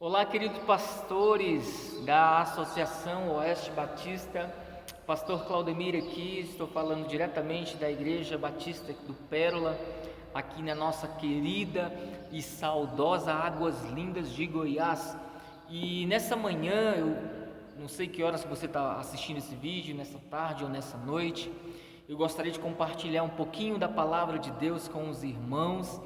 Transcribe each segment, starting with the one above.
Olá, queridos pastores da Associação Oeste Batista, pastor Claudemir aqui, estou falando diretamente da Igreja Batista do Pérola, aqui na nossa querida e saudosa Águas Lindas de Goiás. E nessa manhã, eu não sei que horas você está assistindo esse vídeo, nessa tarde ou nessa noite, eu gostaria de compartilhar um pouquinho da palavra de Deus com os irmãos,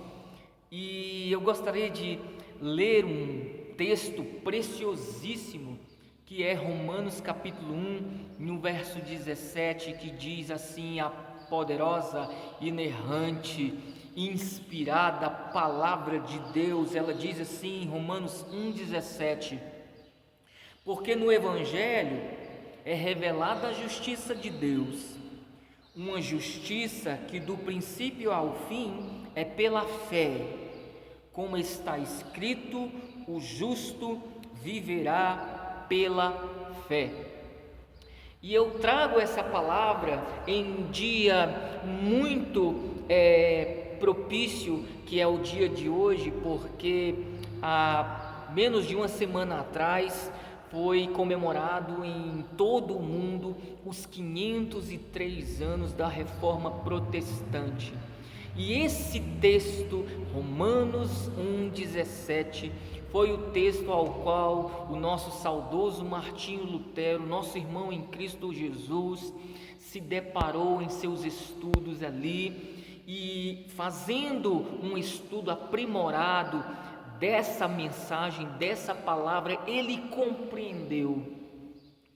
e eu gostaria de ler um texto preciosíssimo que é Romanos capítulo 1, no verso 17, que diz assim: a poderosa, inerrante, inspirada palavra de Deus, ela diz assim em Romanos 1,17: porque no Evangelho é revelada a justiça de Deus, uma justiça que do princípio ao fim é pela fé, como está escrito: o justo viverá pela fé. E eu trago essa palavra em um dia muito propício, que é o dia de hoje, porque há menos de uma semana atrás foi comemorado em todo o mundo os 503 anos da Reforma Protestante. E esse texto, Romanos 1,17, foi o texto ao qual o nosso saudoso Martinho Lutero, nosso irmão em Cristo Jesus, se deparou em seus estudos ali, e fazendo um estudo aprimorado dessa mensagem, dessa palavra, ele compreendeu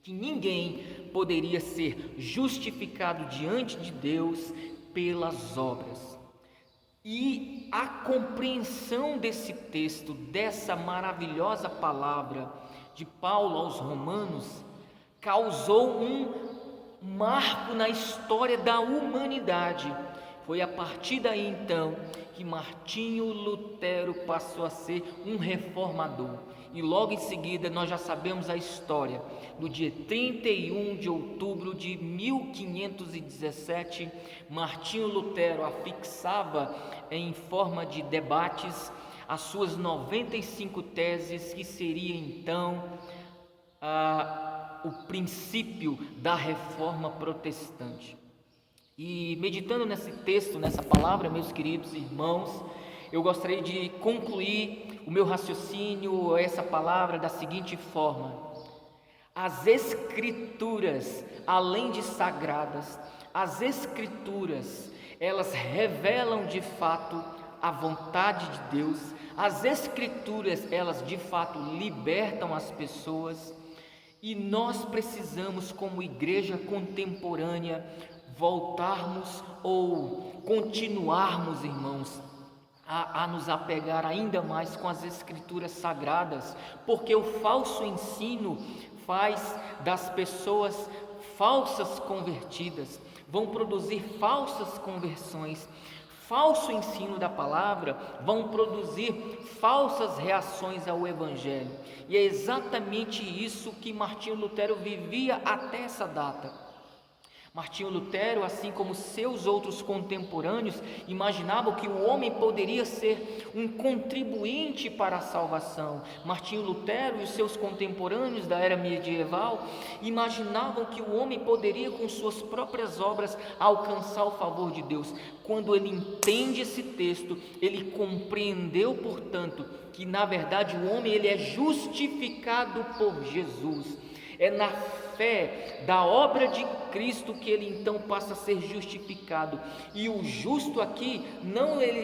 que ninguém poderia ser justificado diante de Deus pelas obras. E a compreensão desse texto, dessa maravilhosa palavra de Paulo aos Romanos, causou um marco na história da humanidade. Foi a partir daí então que Martinho Lutero passou a ser um reformador. E logo em seguida nós já sabemos a história. No dia 31 de outubro de 1517, Martinho Lutero afixava em forma de debates as suas 95 teses, que seria então o princípio da reforma protestante. E meditando nesse texto, nessa palavra, meus queridos irmãos, eu gostaria de concluir o meu raciocínio, essa palavra, da seguinte forma: as Escrituras, além de sagradas, as Escrituras, elas revelam de fato a vontade de Deus. As Escrituras, elas de fato libertam as pessoas, e nós precisamos, como igreja contemporânea, voltarmos ou continuarmos, irmãos, a nos apegar ainda mais com as Escrituras sagradas, porque o falso ensino faz das pessoas falsas convertidas, vão produzir falsas conversões. Falso ensino da palavra vão produzir falsas reações ao Evangelho, e é exatamente isso que Martinho Lutero vivia até essa data. Martinho Lutero, assim como seus outros contemporâneos, imaginavam que o homem poderia ser um contribuinte para a salvação. Martinho Lutero e os seus contemporâneos da era medieval imaginavam que o homem poderia, com suas próprias obras, alcançar o favor de Deus. Quando ele entende esse texto, ele compreendeu, portanto, que na verdade o homem ele é justificado por Jesus. É na fé da obra de Cristo que ele então passa a ser justificado. E o justo aqui,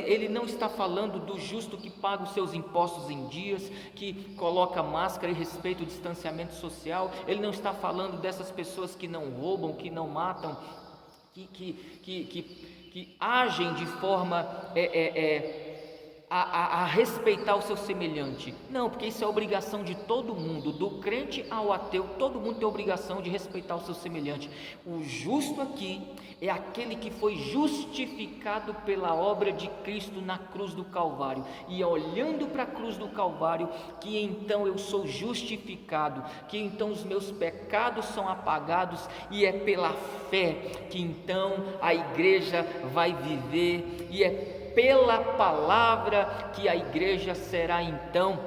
ele não está falando do justo que paga os seus impostos em dias, que coloca máscara e respeita o distanciamento social. Ele não está falando dessas pessoas que não roubam, que não matam, que agem de forma a respeitar o seu semelhante. Não, porque isso é obrigação de todo mundo, do crente ao ateu, todo mundo tem obrigação de respeitar o seu semelhante. O justo aqui é aquele que foi justificado pela obra de Cristo na cruz do Calvário, e olhando para a cruz do Calvário, que então eu sou justificado, que então os meus pecados são apagados, e é pela fé que então a igreja vai viver, e é pela palavra que a igreja será então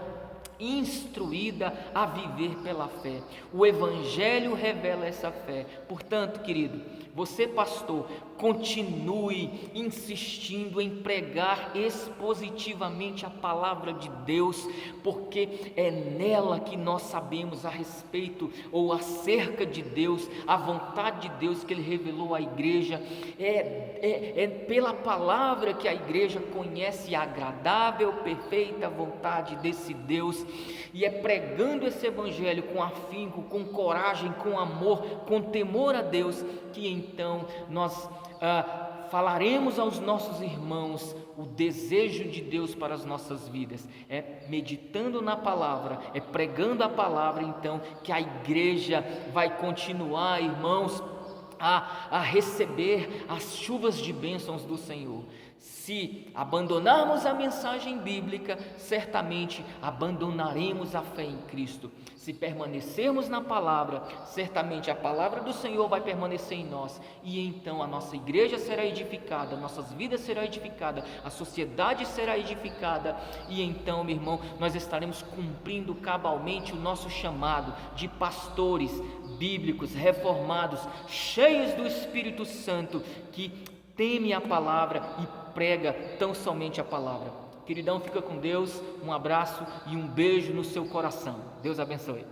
instruída a viver pela fé. O Evangelho revela essa fé. Portanto, querido, você, pastor, continue insistindo em pregar expositivamente a palavra de Deus, porque é nela que nós sabemos a respeito ou acerca de Deus, a vontade de Deus que Ele revelou à igreja. É pela palavra que a igreja conhece a agradável, perfeita vontade desse Deus, e é pregando esse Evangelho com afinco, com coragem, com amor, com temor a Deus, que então nós falaremos aos nossos irmãos o desejo de Deus para as nossas vidas. É meditando na palavra, é pregando a palavra, então, que a igreja vai continuar, irmãos, a receber as chuvas de bênçãos do Senhor. Se abandonarmos a mensagem bíblica, certamente abandonaremos a fé em Cristo. Se permanecermos na palavra, certamente a palavra do Senhor vai permanecer em nós, e então a nossa igreja será edificada, nossas vidas serão edificadas, a sociedade será edificada, e então, meu irmão, nós estaremos cumprindo cabalmente o nosso chamado de pastores bíblicos, reformados, cheios do Espírito Santo, que teme a palavra e prega tão somente a palavra. Queridão, fica com Deus, um abraço e um beijo no seu coração. Deus abençoe.